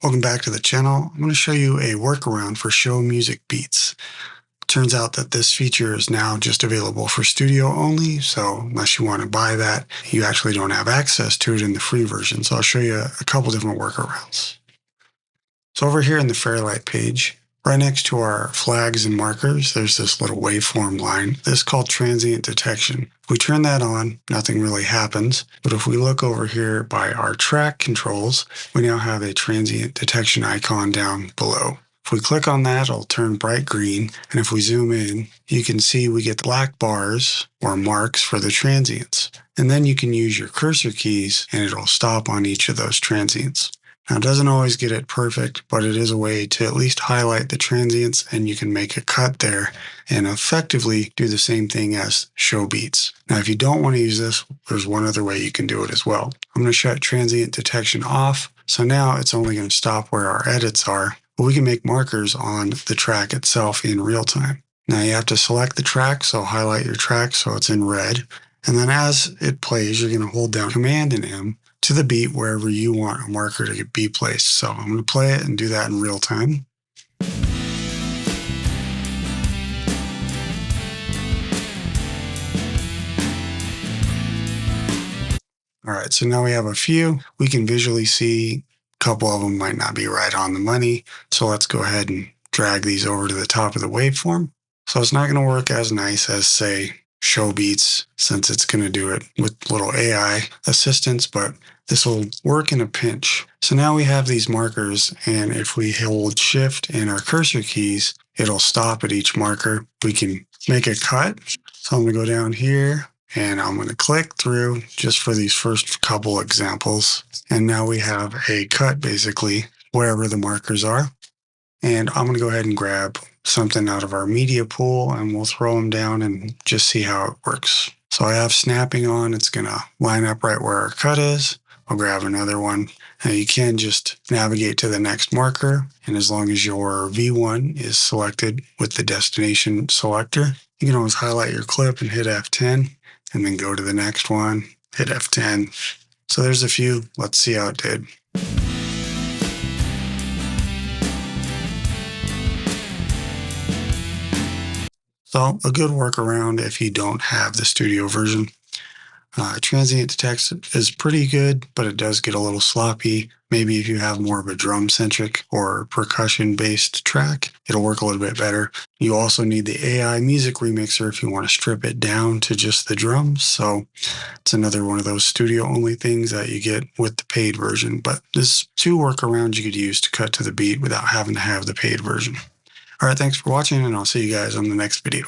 Welcome back to the channel. I'm going to show you a workaround for show music beats. Turns out that this feature is now just available for studio only, so unless you want to buy that, you actually don't have access to it in the free version. So I'll show you a couple different workarounds. So over here in the Fairlight page, right next to our flags and markers, there's this little waveform line. This is called Transient Detection. If we turn that on, nothing really happens. But if we look over here by our track controls, we now have a Transient Detection icon down below. If we click on that, it'll turn bright green. And if we zoom in, you can see we get black bars or marks for the transients. And then you can use your cursor keys and it'll stop on each of those transients. Now, it doesn't always get it perfect, but it is a way to at least highlight the transients, and you can make a cut there and effectively do the same thing as show beats. Now, if you don't want to use this, there's one other way you can do it as well. I'm going to shut transient detection off. So now it's only going to stop where our edits are, but we can make markers on the track itself in real time. Now you have to select the track, so highlight your track so it's in red. And then as it plays, you're going to hold down Command and M to the beat wherever you want a marker to be placed. So I'm going to play it and do that in real time. All right, so now we have a few. We can visually see a couple of them might not be right on the money. So let's go ahead and drag these over to the top of the waveform. So it's not going to work as nice as, say, show beats, since it's going to do it with little AI assistance, but this will work in a pinch. So now we have these markers, and if we hold shift and our cursor keys, it'll stop at each marker. We can make a cut. So I'm going to go down here and I'm going to click through just for these first couple examples. And now we have a cut basically wherever the markers are. And I'm going to go ahead and grab something out of our media pool and we'll throw them down and just see how it works. So I have snapping on. It's going to line up right where our cut is. I'll grab another one. Now you can just navigate to the next marker. And as long as your V1 is selected with the destination selector, you can always highlight your clip and hit F10 and then go to the next one, hit F10. So there's a few. Let's see how it did. So a good workaround if you don't have the studio version. Transient Detection is pretty good, but it does get a little sloppy. Maybe if you have more of a drum-centric or percussion-based track, it'll work a little bit better. You also need the AI music remixer if you want to strip it down to just the drums. So it's another one of those studio-only things that you get with the paid version. But there's two workarounds you could use to cut to the beat without having to have the paid version. All right, thanks for watching, and I'll see you guys on the next video.